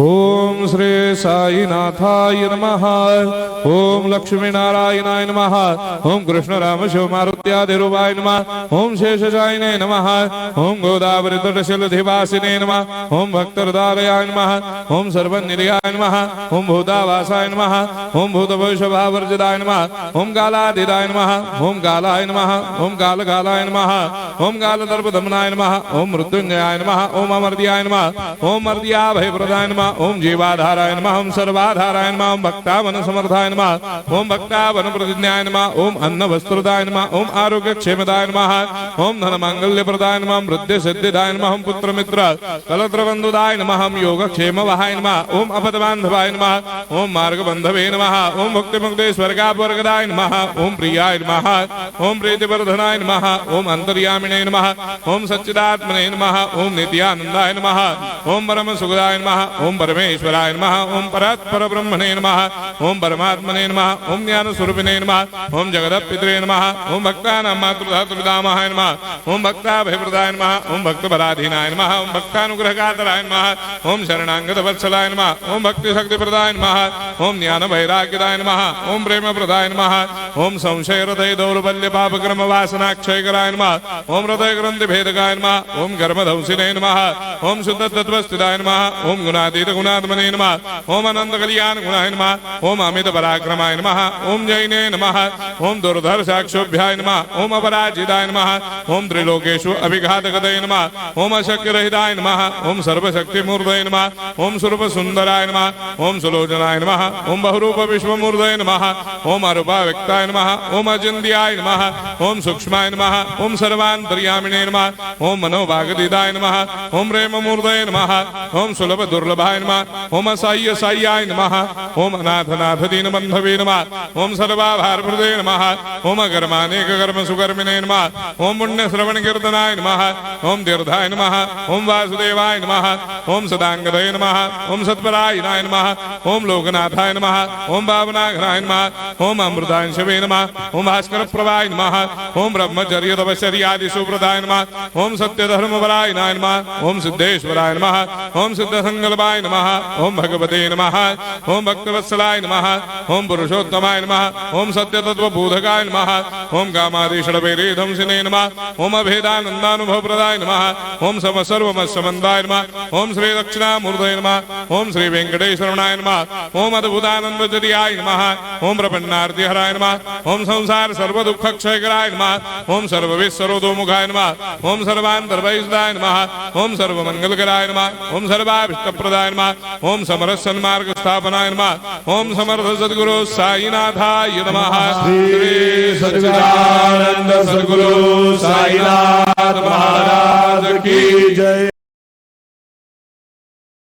ओम श्री साईनाथाय नमः। ओम लक्ष्मी नारायणाय नमः। ओम कृष्ण राम शिव मारुत्यादिरूपाय नमः। ओम शेषशायिने नमः। ओम गोदावरी तटशिलधिवासिने नमः। ओम भक्तहृदयाय नमः। ओम सर्वनिलयाय नमः। ओम भूतावासाय नमः। ओम भूतभविष्यभावर्जिताय नमः। ओम कालातीताय नमः। ओम कालाय नमः। ओम कालकालाय नमः। ओम कालदर्पदमनाय नमः। ओम मृत्युंजयाय नमः। ओम अमर्त्याय नमः। ओम मर्त्याभयप्रदाय नमः। ओम जीवाधाराय नमः। ओम सर्वाधाराय नमः। ओम भक्तावन समर्थाय नमः। ओम भक्तावन प्रतिज्ञाय नमः। ओम अन्न वस्त्रदाय नमः। ओम आरोग्य क्षेमदाय नमः। ओम धन मांगल्य प्रदाय नमः। वृद्धि सिद्धिदाय नमः। ओम पुत्र मित्र कलत्र बंधुदाय नमः। ओम योग क्षेम वहाय नमः। ओम अपद बांधवाय नमः। ओम मार्ग बंधवे नमः। ओम भक्ति मुक्ति स्वर्गापवर्गदाय नमः। ओम प्रियाय नमः। ओम प्रीतिवर्धनाय नमः। ओम अंतर्यामिने नमः। ओम सच्चिदात्मने नमः। ओम नित्यानंदाय नमः। ओम परम सुखदाय नमः। ओम परमेश्वराय नमः। ओम परात्पर ब्रह्मणे नमः। ओम परमात्मने नमः। ओम ज्ञान स्वरूपिणे नमः। ओम जगदपितरे नमः। ओम भक्तानां मातृधातुर्पितामहाय नमः। ओम भक्ताभयप्रदाय नमः। ओम भक्तपराधीनाय नमः। ओम भक्तानुग्रहकातराय नमः। ओम शरणागतवत्सलाय नमः। ओम भक्तिशक्तिप्रदाय नमः। ओम ज्ञान वैराग्यदाय नमः। ओम प्रेमप्रदाय नमः। ओम संशय हृदय दौर्बल्य पापक्रम वासनाक्षयकराय नमः। ओम हृदय ग्रंथि भेदकाय नमः। ओम कर्मधंसिने नमः। ओम शुद्ध तत्वस्थिताय नमः। ओम गुणातीत गुणात्मने नमः। ओम अनंत कल्याण गुणाय नमः। ओम अमित पराक्रमाय नमः। ओम जैने नमः। ओम दुर्धर्षाक्षोभ्याय नमः। ओम अपराजिताय नमः। ओम त्रिलोकेषु अभिघातगतये नमः। ओम अशक्यरहिताय नमः। ओम सर्वशक्तिमूर्तये नमः। ओम स्वरूप सुंदराय नमः। ओम सुलोचनाय नमः। ओम बहुरूप विश्वमूर्तये नमः। ओम अरूपाव्यक्ताय नमः। ओम अचिन्त्याय नमः। ओम सूक्ष्माय नमः। ओम सर्वान्तर्यामिने नमः। ओम मनोभागतीताय नमः। ओम प्रेममूर्तये नमः। ओम सुलभ दुर्लभाय नमः। ओम असाह्य साह्याय नमः। ओम अनाथनाथ दीनबन्धवे नमः। ओम सर्वाभारप्रदे नमः। ओम अकर्मानेक कर्म सुकर्मिणे नमः। ओम पुण्य श्रवण कीर्तनाय नमः। ओम तीर्थाय नमः। ओम वासुदेवाय नमः। ओम सदांगदये नमः। ओम सत्परायणाय नमः। ओम लोकनाथाय नमः। ओम भावनाघनाय नमः। ओम अमृतांशवे नमः। ओम भास्कर प्रभाय नमः। ओम ब्रह्मचर्य तपश्चर्यादि सुप्रदाय नमः। ओम सत्यधर्मपरायणाय नमः। ओम सिद्धेश्वराय नमः। ओम सिद्ध संकल्पाय नमः। ओम भगवते नमः। ओम भक्तवत्सलाय नमः। ओम पुरुषोत्तमाय नमः। ओम सत्य तत्वबोधकाय नमः। ओम कामादिषडवैरेधंसिने नमः। ओम अभेदानंदानुभव प्रदाय नमः। ओम सर्वमस्समन्दाय नमः। ओम श्री दक्षिणामूर्तये नमः। ओम श्री वेंकटेश्वरनाय नमः। ओम अद्भुतानंदचर्याय नमः। ओम प्रपन्नार्तिहराय नमः। ओम संसार सर्व दुख क्षयकराय नमः। ओम सर्वविश्वरोधोमुखाय नमः। ओम सर्वान्तर्भयसुदाय नमः। ओम सर्वमंगलकराय नमः। ओम सर्वाभीष्टप्रदाय नमः। ओम समरस सन्मार्ग स्थापनाय नमः। ओम समर्थ सद्गुरु साईनाथाय नमः। श्री सच्चिदानंद सद्गुरु साईनाथ महाराज